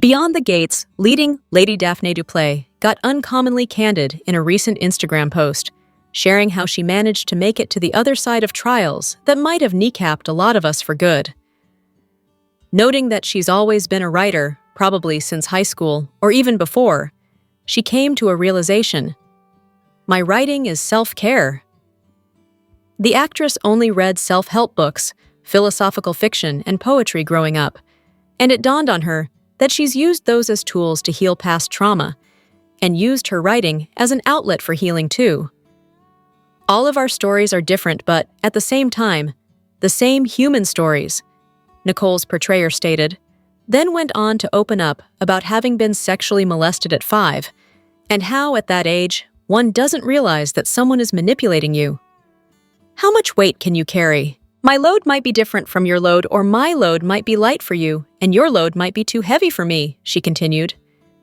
Beyond the Gates, leading Lady Daphne Duplay got uncommonly candid in a recent Instagram post, sharing how she managed to make it to the other side of trials that might have kneecapped a lot of us for good. Noting that she's always been a writer, probably since high school or even before, she came to a realization: my writing is self-care. The actress only read self-help books, philosophical fiction, and poetry growing up, and it dawned on her that she's used those as tools to heal past trauma, and used her writing as an outlet for healing too. All of our stories are different, but at the same time, the same human stories, Nicole's portrayer stated, then went on to open up about having been sexually molested at 5, and how at that age, one doesn't realize that someone is manipulating you. How much weight can you carry? My load might be different from your load, or my load might be light for you, and your load might be too heavy for me, she continued,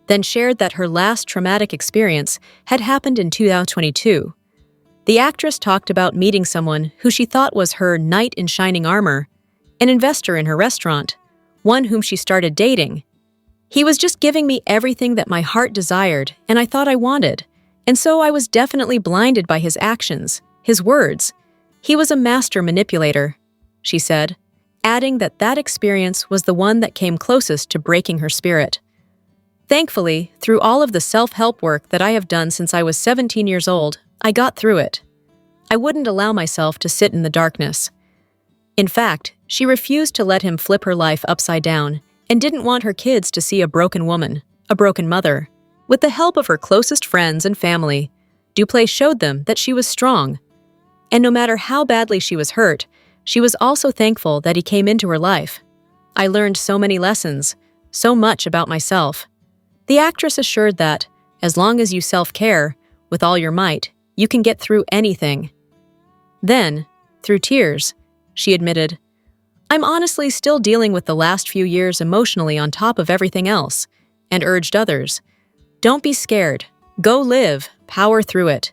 then shared that her last traumatic experience had happened in 2022. The actress talked about meeting someone who she thought was her knight in shining armor, an investor in her restaurant, one whom she started dating. He was just giving me everything that my heart desired and I thought I wanted, and so I was definitely blinded by his actions, his words. He was a master manipulator, she said, adding that that experience was the one that came closest to breaking her spirit. Thankfully, through all of the self-help work that I have done since I was 17 years old, I got through it. I wouldn't allow myself to sit in the darkness. In fact, she refused to let him flip her life upside down and didn't want her kids to see a broken woman, a broken mother. With the help of her closest friends and family, Duplay showed them that she was strong. And no matter how badly she was hurt, she was also thankful that he came into her life. I learned so many lessons, so much about myself. The actress assured that, as long as you self-care, with all your might, you can get through anything. Then, through tears, she admitted, "I'm honestly still dealing with the last few years emotionally on top of everything else," and urged others, "Don't be scared. Go live, power through it.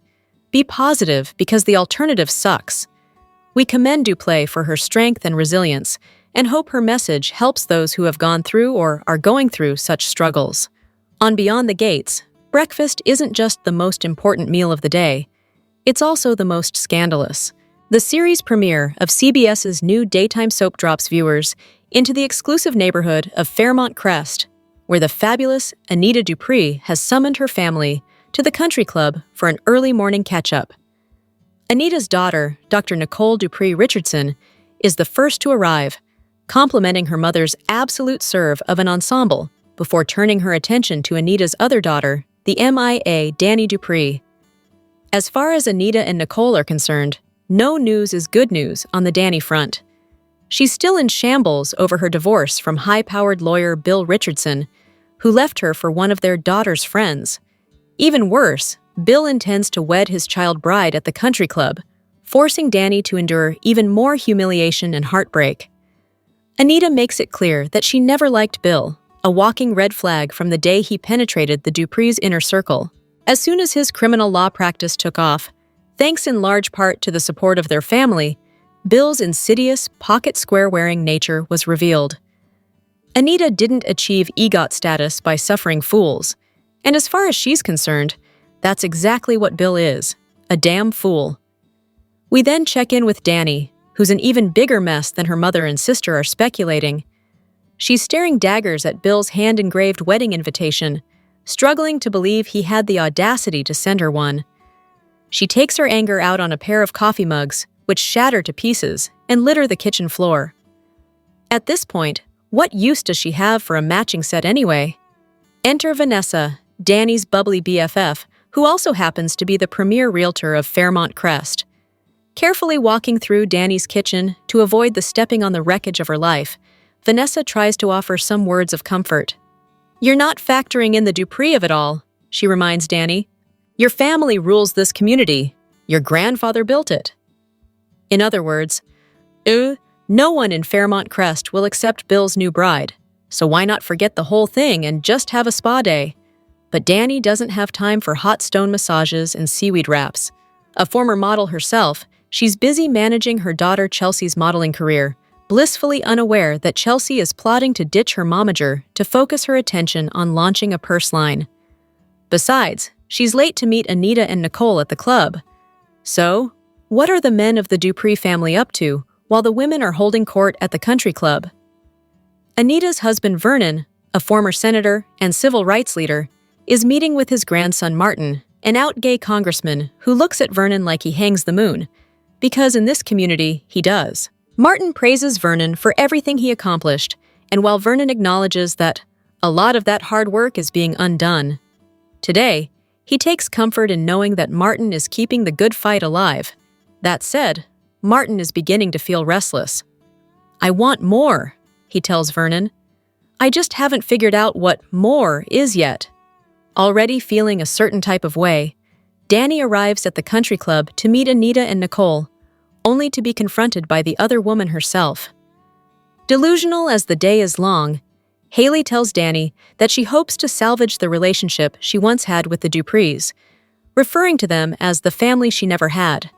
Be positive because the alternative sucks." We commend Duplay for her strength and resilience and hope her message helps those who have gone through or are going through such struggles. On Beyond the Gates, breakfast isn't just the most important meal of the day, it's also the most scandalous. The series premiere of CBS's new daytime soap drops viewers into the exclusive neighborhood of Fairmont Crest, where the fabulous Anita Dupree has summoned her family to the country club for an early morning catch-up. Anita's daughter, Dr. Nicole Dupree Richardson, is the first to arrive, complimenting her mother's absolute serve of an ensemble before turning her attention to Anita's other daughter, the MIA Dani Dupree. As far as Anita and Nicole are concerned, no news is good news on the Dani front. She's still in shambles over her divorce from high-powered lawyer Bill Richardson, who left her for one of their daughter's friends. Even worse, Bill intends to wed his child bride at the country club, forcing Dani to endure even more humiliation and heartbreak. Anita makes it clear that she never liked Bill, a walking red flag from the day he penetrated the Dupree's inner circle. As soon as his criminal law practice took off, thanks in large part to the support of their family, Bill's insidious, pocket-square-wearing nature was revealed. Anita didn't achieve EGOT status by suffering fools, and as far as she's concerned, that's exactly what Bill is, a damn fool. We then check in with Dani, who's an even bigger mess than her mother and sister are speculating. She's staring daggers at Bill's hand-engraved wedding invitation, struggling to believe he had the audacity to send her one. She takes her anger out on a pair of coffee mugs, which shatter to pieces and litter the kitchen floor. At this point, what use does she have for a matching set anyway? Enter Vanessa, Dani's bubbly BFF, who also happens to be the premier realtor of Fairmont Crest. Carefully walking through Dani's kitchen to avoid the stepping on the wreckage of her life, Vanessa tries to offer some words of comfort. "You're not factoring in the Dupree of it all," she reminds Dani. "Your family rules this community. Your grandfather built it." In other words, no one in Fairmont Crest will accept Bill's new bride, so why not forget the whole thing and just have a spa day? But Dani doesn't have time for hot stone massages and seaweed wraps. A former model herself, she's busy managing her daughter Chelsea's modeling career, blissfully unaware that Chelsea is plotting to ditch her momager to focus her attention on launching a purse line. Besides, she's late to meet Anita and Nicole at the club. So, what are the men of the Dupree family up to while the women are holding court at the country club? Anita's husband Vernon, a former senator and civil rights leader, is meeting with his grandson Martin, an out gay congressman who looks at Vernon like he hangs the moon, because in this community, he does. Martin praises Vernon for everything he accomplished, and while Vernon acknowledges that a lot of that hard work is being undone, today, he takes comfort in knowing that Martin is keeping the good fight alive. That said, Martin is beginning to feel restless. "I want more," he tells Vernon. "I just haven't figured out what more is yet." Already feeling a certain type of way, Dani arrives at the country club to meet Anita and Nicole, only to be confronted by the other woman herself. Delusional as the day is long, Haley tells Dani that she hopes to salvage the relationship she once had with the Duprees, referring to them as the family she never had.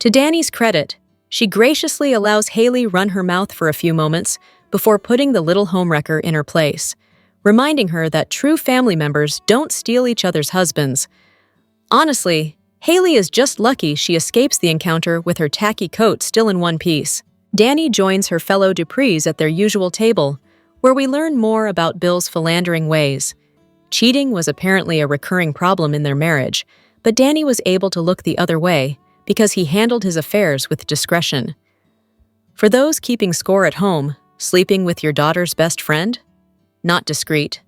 To Dani's credit, she graciously allows Haley run her mouth for a few moments before putting the little homewrecker in her place, reminding her that true family members don't steal each other's husbands. Honestly, Haley is just lucky she escapes the encounter with her tacky coat still in one piece. Dani joins her fellow Duprees at their usual table, where we learn more about Bill's philandering ways. Cheating was apparently a recurring problem in their marriage, but Dani was able to look the other way because he handled his affairs with discretion. For those keeping score at home, sleeping with your daughter's best friend? Not discreet.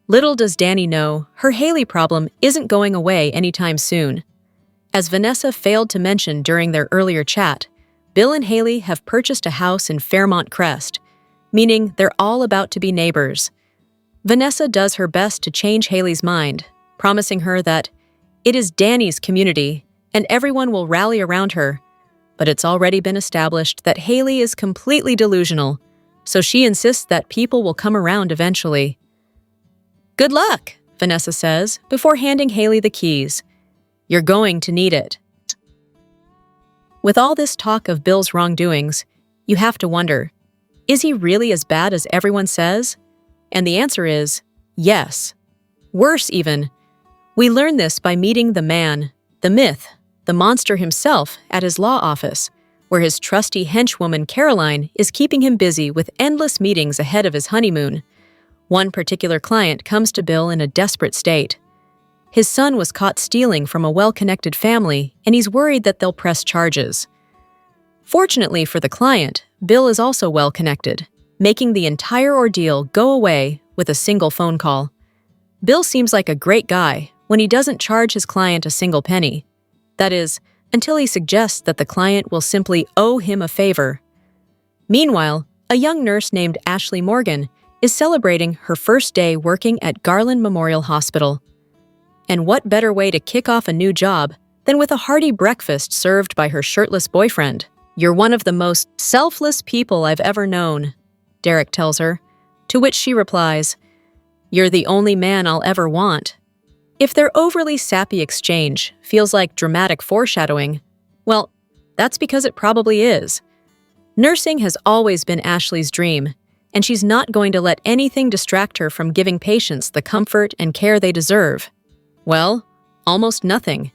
Little does Dani know, her Haley problem isn't going away anytime soon. As Vanessa failed to mention during their earlier chat, Bill and Haley have purchased a house in Fairmont Crest, meaning they're all about to be neighbors. Vanessa does her best to change Haley's mind, promising her that it is Dani's community and everyone will rally around her, but it's already been established that Haley is completely delusional, so she insists that people will come around eventually. "Good luck," Vanessa says, before handing Haley the keys. "You're going to need it." With all this talk of Bill's wrongdoings, you have to wonder, is he really as bad as everyone says? And the answer is yes. Worse even. We learn this by meeting the man, the myth, the monster himself at his law office, where his trusty henchwoman Caroline is keeping him busy with endless meetings ahead of his honeymoon. One particular client comes to Bill in a desperate state. His son was caught stealing from a well-connected family, and he's worried that they'll press charges. Fortunately for the client, Bill is also well-connected, making the entire ordeal go away with a single phone call. Bill seems like a great guy when he doesn't charge his client a single penny. That is, until he suggests that the client will simply owe him a favor. Meanwhile, a young nurse named Ashley Morgan is celebrating her first day working at Garland Memorial Hospital. And what better way to kick off a new job than with a hearty breakfast served by her shirtless boyfriend? "You're one of the most selfless people I've ever known," Derek tells her, to which she replies, "You're the only man I'll ever want." If their overly sappy exchange feels like dramatic foreshadowing, well, that's because it probably is. Nursing has always been Ashley's dream, and she's not going to let anything distract her from giving patients the comfort and care they deserve. Well, almost nothing.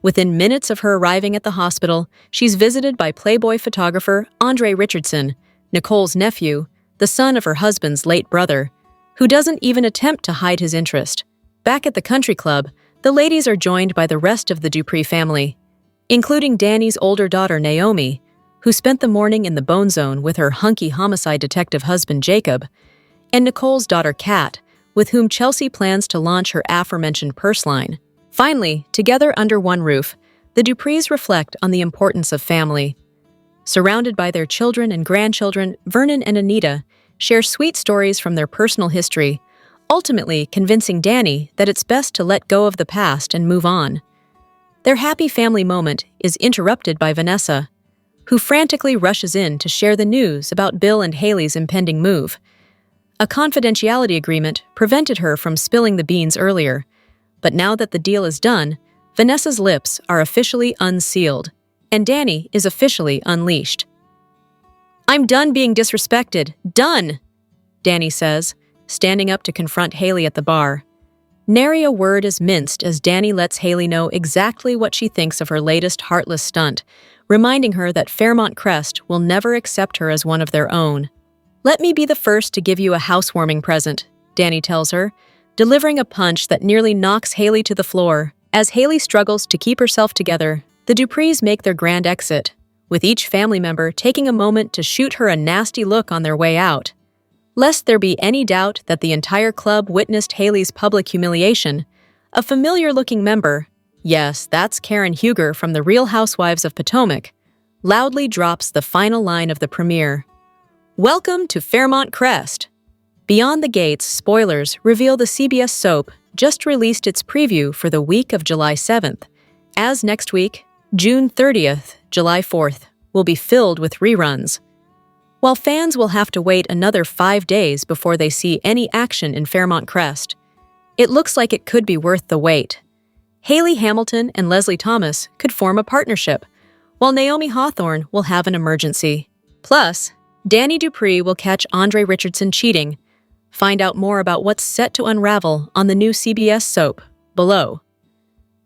Within minutes of her arriving at the hospital, she's visited by Playboy photographer Andre Richardson, Nicole's nephew, the son of her husband's late brother, who doesn't even attempt to hide his interest. Back at the country club, the ladies are joined by the rest of the Dupree family, including Dani's older daughter Naomi, who spent the morning in the Bone Zone with her hunky homicide detective husband Jacob, and Nicole's daughter Kat, with whom Chelsea plans to launch her aforementioned purse line. Finally, together under one roof, the Duprees reflect on the importance of family. Surrounded by their children and grandchildren, Vernon and Anita share sweet stories from their personal history, ultimately convincing Dani that it's best to let go of the past and move on. Their happy family moment is interrupted by Vanessa, who frantically rushes in to share the news about Bill and Haley's impending move. A confidentiality agreement prevented her from spilling the beans earlier, but now that the deal is done, Vanessa's lips are officially unsealed, and Dani is officially unleashed. I'm done being disrespected. Done, Dani says, standing up to confront Haley at the bar. Nary a word is minced as Dani lets Haley know exactly what she thinks of her latest heartless stunt, reminding her that Fairmont Crest will never accept her as one of their own. Let me be the first to give you a housewarming present, Dani tells her, delivering a punch that nearly knocks Haley to the floor. As Haley struggles to keep herself together, the Duprees make their grand exit, with each family member taking a moment to shoot her a nasty look on their way out. Lest there be any doubt that the entire club witnessed Haley's public humiliation, a familiar-looking member, yes, that's Karen Huger from The Real Housewives of Potomac, loudly drops the final line of the premiere. Welcome to Fairmont Crest. Beyond the Gates spoilers reveal the CBS soap just released its preview for the week of July 7th, as next week, June 30th, July 4th, will be filled with reruns. While fans will have to wait another 5 days before they see any action in Fairmont Crest, it looks like it could be worth the wait. Haley Hamilton and Leslie Thomas could form a partnership, while Naomi Hawthorne will have an emergency. Plus, Dani Dupree will catch Andre Richardson cheating. Find out more about what's set to unravel on the new CBS soap, below.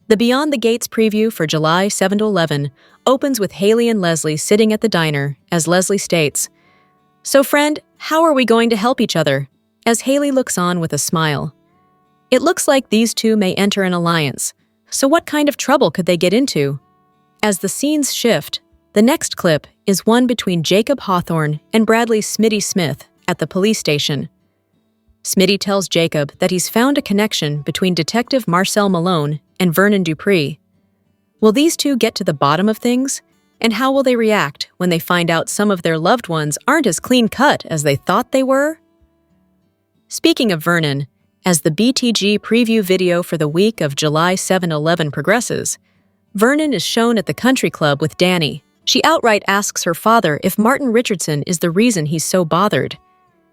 The Beyond the Gates preview for July 7-11 opens with Haley and Leslie sitting at the diner, as Leslie states, "So friend, how are we going to help each other?" as Haley looks on with a smile. It looks like these two may enter an alliance, so what kind of trouble could they get into? As the scenes shift, the next clip is one between Jacob Hawthorne and Bradley Smitty Smith at the police station. Smitty tells Jacob that he's found a connection between Detective Marcel Malone and Vernon Dupree. Will these two get to the bottom of things? And how will they react when they find out some of their loved ones aren't as clean-cut as they thought they were? Speaking of Vernon, as the BTG preview video for the week of July 7-11 progresses, Vernon is shown at the country club with Dani. She outright asks her father if Martin Richardson is the reason he's so bothered.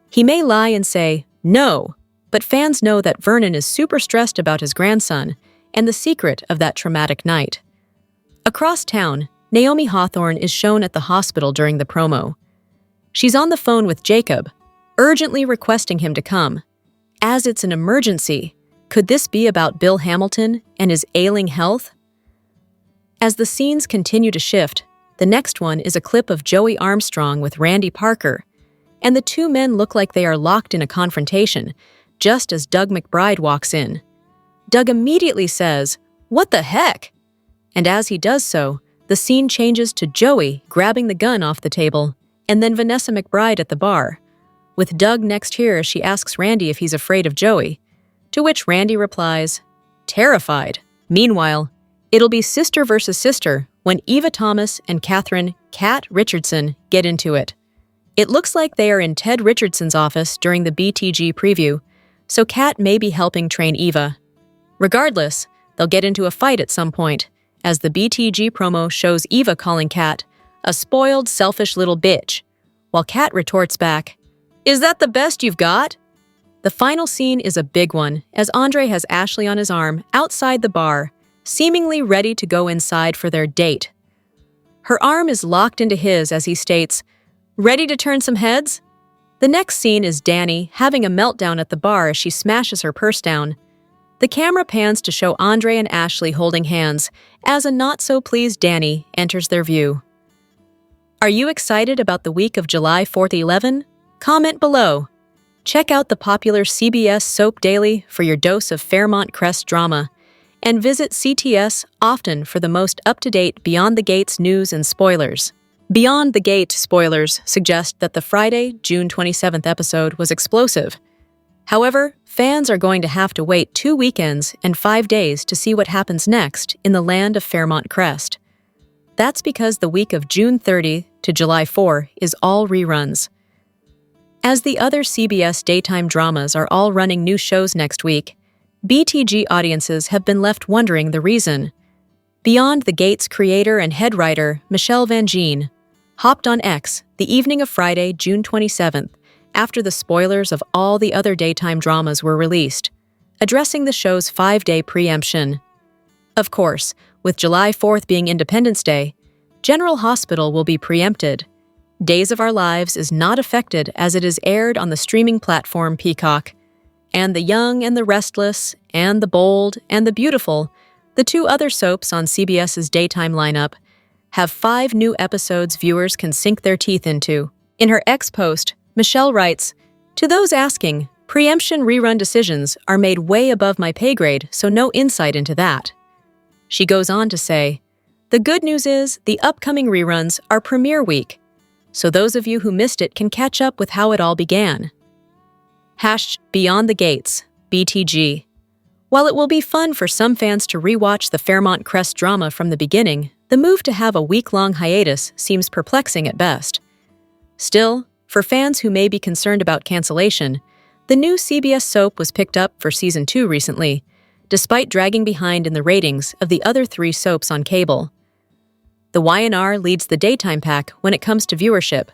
He may lie and say, no, but fans know that Vernon is super stressed about his grandson and the secret of that traumatic night. Across town, Naomi Hawthorne is shown at the hospital during the promo. She's on the phone with Jacob, urgently requesting him to come. As it's an emergency, could this be about Bill Hamilton and his ailing health? As the scenes continue to shift, the next one is a clip of Joey Armstrong with Randy Parker, and the two men look like they are locked in a confrontation, just as Doug McBride walks in. Doug immediately says, "What the heck?" And as he does so, the scene changes to Joey grabbing the gun off the table, and then Vanessa McBride at the bar. With Doug next here, she asks Randy if he's afraid of Joey, to which Randy replies, "Terrified." Meanwhile, it'll be sister versus sister when Eva Thomas and Catherine "Cat" Richardson get into it. It looks like they are in Ted Richardson's office during the BTG preview, so Cat may be helping train Eva. Regardless, they'll get into a fight at some point, as the BTG promo shows Eva calling Cat a spoiled, selfish little bitch, while Cat retorts back, "Is that the best you've got?" The final scene is a big one, as Andre has Ashley on his arm outside the bar, seemingly ready to go inside for their date. Her arm is locked into his as he states, "Ready to turn some heads?" The next scene is Dani having a meltdown at the bar as she smashes her purse down. The camera pans to show Andre and Ashley holding hands as a not-so-pleased Dani enters their view. Are you excited about the week of July 4-11? Comment below. Check out the popular CBS Soap Daily for your dose of Fairmont Crest drama, and visit CTS often for the most up-to-date Beyond the Gates news and spoilers. Beyond the Gate spoilers suggest that the Friday, June 27th episode was explosive. However, fans are going to have to wait 2 weekends and 5 days to see what happens next in the land of Fairmont Crest. That's because the week of June 30 to July 4 is all reruns. As the other CBS daytime dramas are all running new shows next week, BTG audiences have been left wondering the reason. Beyond the Gates creator and head writer Michelle Van Gene hopped on X the evening of Friday, June 27th, after the spoilers of all the other daytime dramas were released, addressing the show's 5-day preemption. Of course, with July 4th being Independence Day, General Hospital will be preempted. Days of Our Lives is not affected as it is aired on the streaming platform Peacock. And The Young and the Restless, and The Bold and the Beautiful, the two other soaps on CBS's daytime lineup, have 5 new episodes viewers can sink their teeth into. In her X post, Michelle writes, "To those asking, preemption rerun decisions are made way above my pay grade, so no insight into that." She goes on to say, "The good news is the upcoming reruns are premiere week, so those of you who missed it can catch up with how it all began." Beyond the Gates, BTG. While it will be fun for some fans to rewatch the Fairmont Crest drama from the beginning, the move to have a week-long hiatus seems perplexing at best. Still, for fans who may be concerned about cancellation, the new CBS soap was picked up for Season 2 recently, despite dragging behind in the ratings of the other 3 soaps on cable. The Y&R leads the daytime pack when it comes to viewership,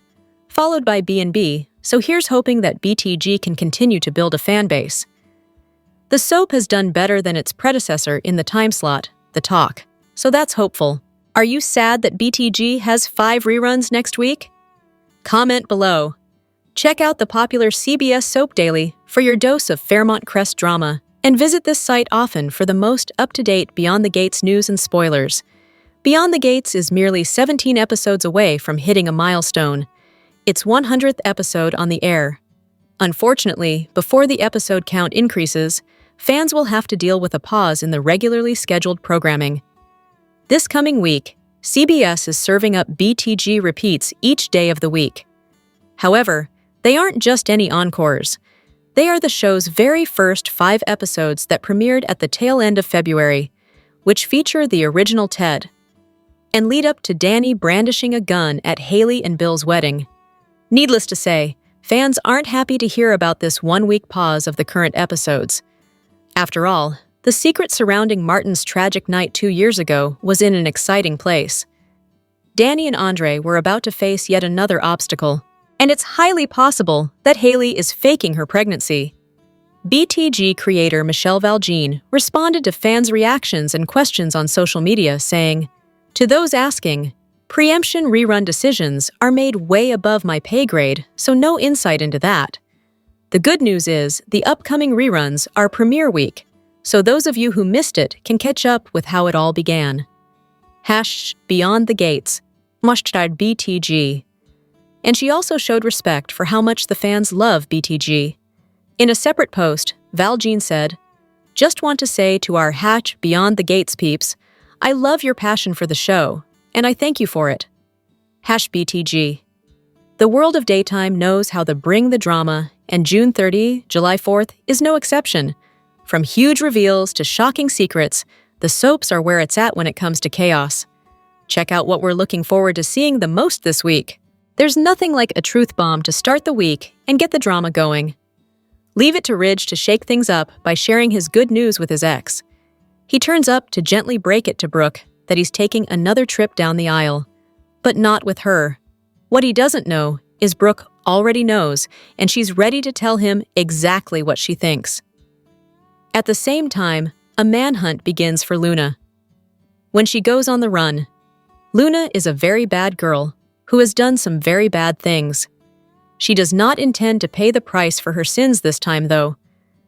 followed by B&B, so here's hoping that BTG can continue to build a fan base. The soap has done better than its predecessor in the time slot, The Talk, so that's hopeful. Are you sad that BTG has 5 reruns next week? Comment below. Check out the popular CBS Soap Daily for your dose of Fairmont Crest drama, and visit this site often for the most up-to-date Beyond the Gates news and spoilers. Beyond the Gates is merely 17 episodes away from hitting a milestone, its 100th episode on the air. Unfortunately, before the episode count increases, fans will have to deal with a pause in the regularly scheduled programming. This coming week, CBS is serving up BTG repeats each day of the week. However, they aren't just any encores. They are the show's very first 5 episodes that premiered at the tail end of February, which feature the original Ted, and lead up to Dani brandishing a gun at Haley and Bill's wedding. Needless to say, fans aren't happy to hear about this 1-week pause of the current episodes. After all, the secret surrounding Martin's tragic night 2 years ago was in an exciting place. Dani and Andre were about to face yet another obstacle, and it's highly possible that Haley is faking her pregnancy. BTG creator Michelle Valjean responded to fans' reactions and questions on social media, saying, "To those asking, preemption rerun decisions are made way above my pay grade, so no insight into that. The good news is the upcoming reruns are premiere week, so those of you who missed it can catch up with how it all began." Beyond the Gates, #BTG. And she also showed respect for how much the fans love BTG. In a separate post, Valjean said, "Just want to say to our Beyond the Gates peeps, I love your passion for the show, and I thank you for it." BTG. The world of daytime knows how to bring the drama, and June 30, July 4th is no exception. From huge reveals to shocking secrets, the soaps are where it's at when it comes to chaos. Check out what we're looking forward to seeing the most this week. There's nothing like a truth bomb to start the week and get the drama going. Leave it to Ridge to shake things up by sharing his good news with his ex. He turns up to gently break it to Brooke that he's taking another trip down the aisle, but not with her. What he doesn't know is Brooke already knows, and she's ready to tell him exactly what she thinks. At the same time, a manhunt begins for Luna. When she goes on the run, Luna is a very bad girl who has done some very bad things. She does not intend to pay the price for her sins this time, though.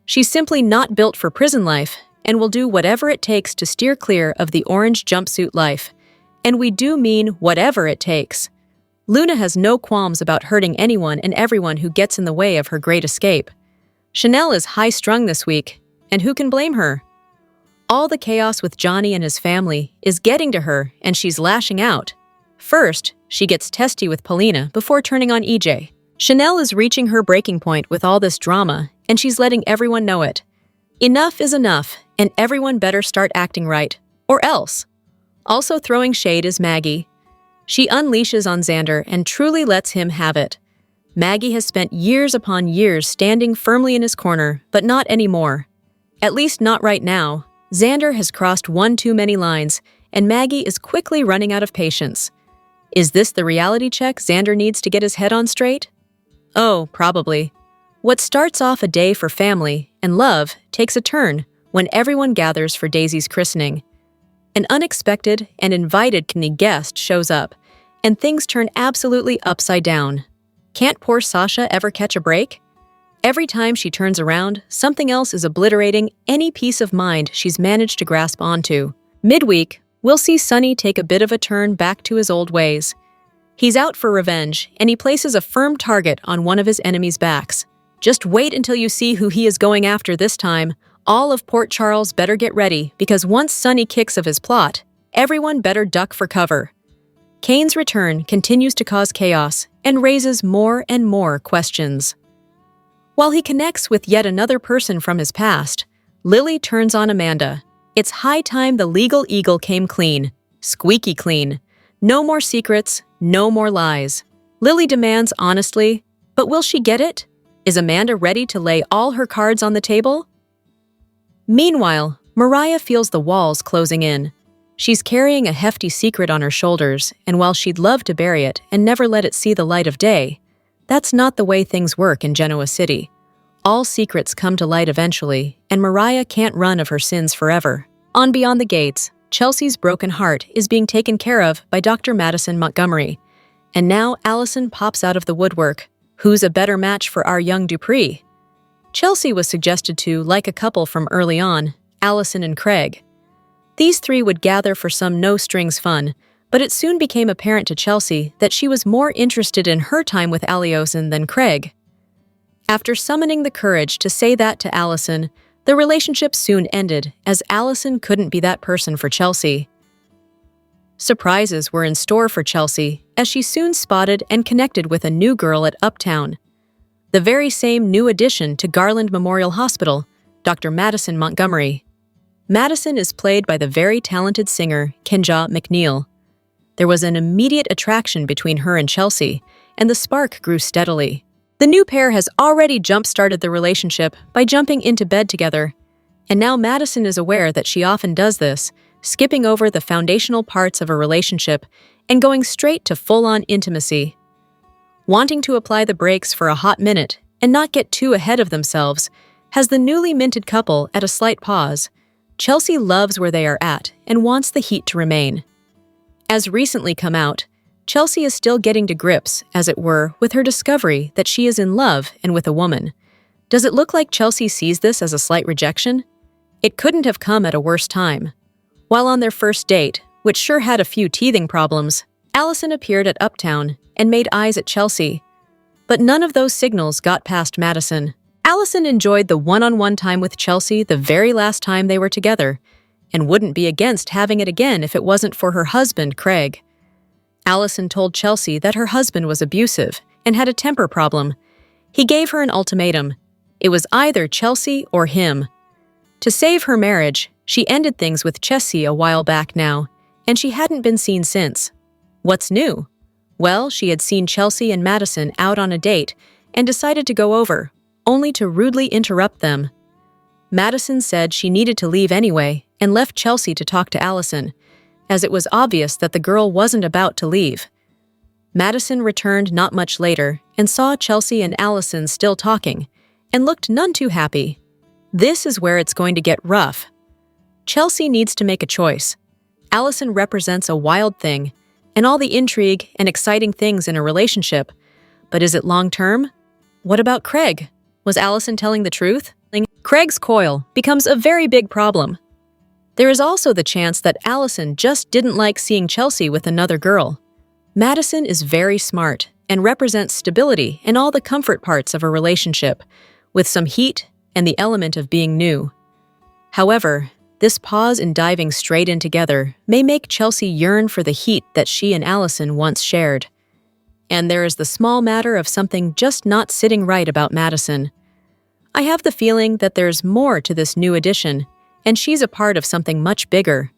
She's simply not built for prison life and will do whatever it takes to steer clear of the orange jumpsuit life. And we do mean whatever it takes. Luna has no qualms about hurting anyone and everyone who gets in the way of her great escape. Chanel is high-strung this week, and who can blame her? All the chaos with Johnny and his family is getting to her, and she's lashing out. First, she gets testy with Paulina before turning on EJ. Chanel is reaching her breaking point with all this drama, and she's letting everyone know it. Enough is enough, and everyone better start acting right, or else. Also throwing shade is Maggie. She unleashes on Xander and truly lets him have it. Maggie has spent years upon years standing firmly in his corner, but not anymore. At least not right now. Xander has crossed one too many lines, and Maggie is quickly running out of patience. Is this the reality check Xander needs to get his head on straight? Oh, probably. What starts off a day for family and love takes a turn when everyone gathers for Daisy's christening. An unexpected and invited guest shows up, and things turn absolutely upside down. Can't poor Sasha ever catch a break? Every time she turns around, something else is obliterating any peace of mind she's managed to grasp onto. Midweek, we'll see Sunny take a bit of a turn back to his old ways. He's out for revenge, and he places a firm target on one of his enemies' backs. Just wait until you see who he is going after this time. All of Port Charles better get ready, because once Sunny kicks of his plot, everyone better duck for cover. Kane's return continues to cause chaos and raises more and more questions. While he connects with yet another person from his past, Lily turns on Amanda. It's high time the legal eagle came clean. Squeaky clean. No more secrets, no more lies. Lily demands honestly, but will she get it? Is Amanda ready to lay all her cards on the table? Meanwhile, Mariah feels the walls closing in. She's carrying a hefty secret on her shoulders, and while she'd love to bury it and never let it see the light of day, that's not the way things work in Genoa City. All secrets come to light eventually, and Mariah can't run of her sins forever. On Beyond the Gates, Chelsea's broken heart is being taken care of by Dr. Madison Montgomery. And now Allison pops out of the woodwork. Who's a better match for our young Dupree? Chelsea was suggested to like a couple from early on, Allison and Craig. These three would gather for some no-strings fun, but it soon became apparent to Chelsea that she was more interested in her time with Aliosin than Craig. After summoning the courage to say that to Allison, the relationship soon ended, as Allison couldn't be that person for Chelsea. Surprises were in store for Chelsea, as she soon spotted and connected with a new girl at Uptown. The very same new addition to Garland Memorial Hospital, Dr. Madison Montgomery. Madison is played by the very talented singer Kenja McNeil. There was an immediate attraction between her and Chelsea, and the spark grew steadily. The new pair has already jump-started the relationship by jumping into bed together, and now Madison is aware that she often does this, skipping over the foundational parts of a relationship and going straight to full-on intimacy. Wanting to apply the brakes for a hot minute and not get too ahead of themselves, has the newly minted couple at a slight pause. Chelsea loves where they are at and wants the heat to remain. As recently come out, Chelsea is still getting to grips, as it were, with her discovery that she is in love and with a woman. Does it look like Chelsea sees this as a slight rejection? It couldn't have come at a worse time. While on their first date, which sure had a few teething problems, Allison appeared at Uptown and made eyes at Chelsea. But none of those signals got past Madison. Allison enjoyed the one-on-one time with Chelsea the very last time they were together, and wouldn't be against having it again if it wasn't for her husband, Craig. Allison told Chelsea that her husband was abusive and had a temper problem. He gave her an ultimatum. It was either Chelsea or him. To save her marriage, she ended things with Chelsea a while back now, and she hadn't been seen since. What's new? Well, she had seen Chelsea and Madison out on a date and decided to go over, only to rudely interrupt them. Madison said she needed to leave anyway and left Chelsea to talk to Allison, as it was obvious that the girl wasn't about to leave. Madison returned not much later and saw Chelsea and Allison still talking, and looked none too happy. This is where it's going to get rough. Chelsea needs to make a choice. Allison represents a wild thing, and all the intrigue and exciting things in a relationship. But is it long-term? What about Craig? Was Allison telling the truth? Craig's coil becomes a very big problem. There is also the chance that Allison just didn't like seeing Chelsea with another girl. Madison is very smart and represents stability in all the comfort parts of a relationship, with some heat and the element of being new. However, this pause in diving straight in together may make Chelsea yearn for the heat that she and Allison once shared. And there is the small matter of something just not sitting right about Madison. I have the feeling that there's more to this new addition, and she's a part of something much bigger.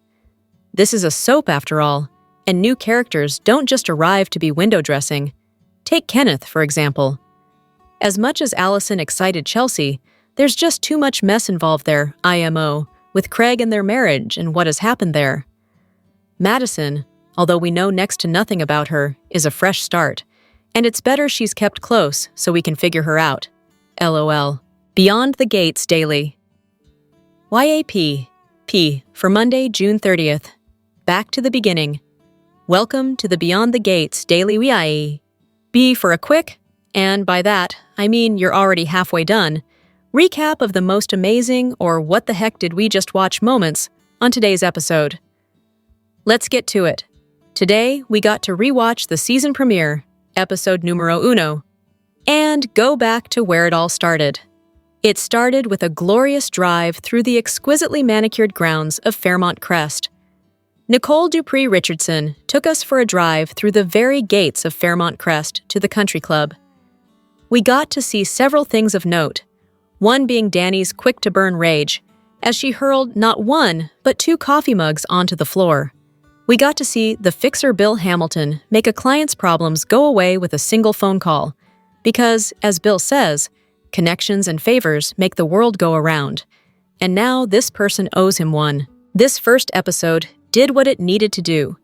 This is a soap after all, and new characters don't just arrive to be window dressing. Take Kenneth, for example. As much as Allison excited Chelsea, there's just too much mess involved there, IMO, with Craig and their marriage and what has happened there. Madison, although we know next to nothing about her, is a fresh start, and it's better she's kept close so we can figure her out. LOL. Beyond the Gates Daily. YAP. P. For Monday, June 30th. Back to the beginning. Welcome to the Beyond the Gates Daily WIA. B for a quick, and by that, I mean you're already halfway done, recap of the most amazing or what the heck did we just watch moments on today's episode. Let's get to it. Today, we got to rewatch the season premiere, episode numero uno, and go back to where it all started. It started with a glorious drive through the exquisitely manicured grounds of Fairmont Crest. Nicole Dupree Richardson took us for a drive through the very gates of Fairmont Crest to the country club. We got to see several things of note, one being Dani's quick-to-burn rage, as she hurled not one, but 2 coffee mugs onto the floor. We got to see the fixer Bill Hamilton make a client's problems go away with a single phone call, because, as Bill says, connections and favors make the world go around, and now this person owes him one. This first episode did what it needed to do,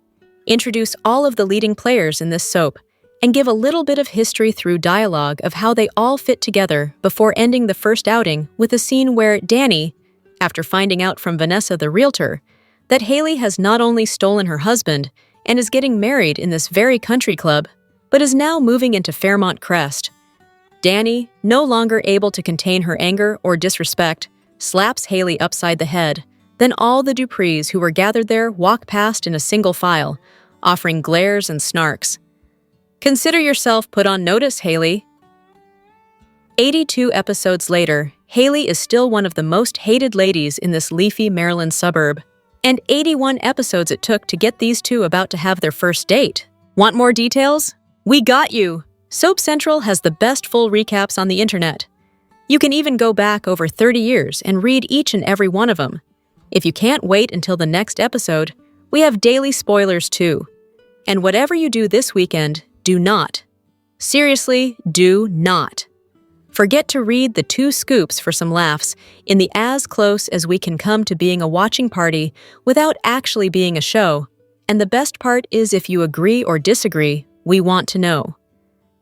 introduce all of the leading players in this soap, and give a little bit of history through dialogue of how they all fit together before ending the first outing with a scene where Dani, after finding out from Vanessa the realtor, that Haley has not only stolen her husband and is getting married in this very country club, but is now moving into Fairmont Crest. Dani, no longer able to contain her anger or disrespect, slaps Haley upside the head. Then all the Duprees who were gathered there walk past in a single file, offering glares and snarks. Consider yourself put on notice, Haley. 82 episodes later, Haley is still one of the most hated ladies in this leafy Maryland suburb. And 81 episodes it took to get these two about to have their first date. Want more details? We got you! Soap Central has the best full recaps on the internet. You can even go back over 30 years and read each and every one of them. If you can't wait until the next episode, we have daily spoilers too. And whatever you do this weekend, do not. Seriously, do not. Forget to read the 2 scoops for some laughs in the as close as we can come to being a watching party without actually being a show. And the best part is if you agree or disagree, we want to know.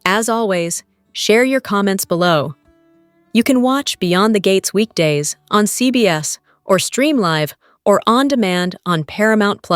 As always, share your comments below. You can watch Beyond the Gates weekdays on CBS or stream live or on demand on Paramount+.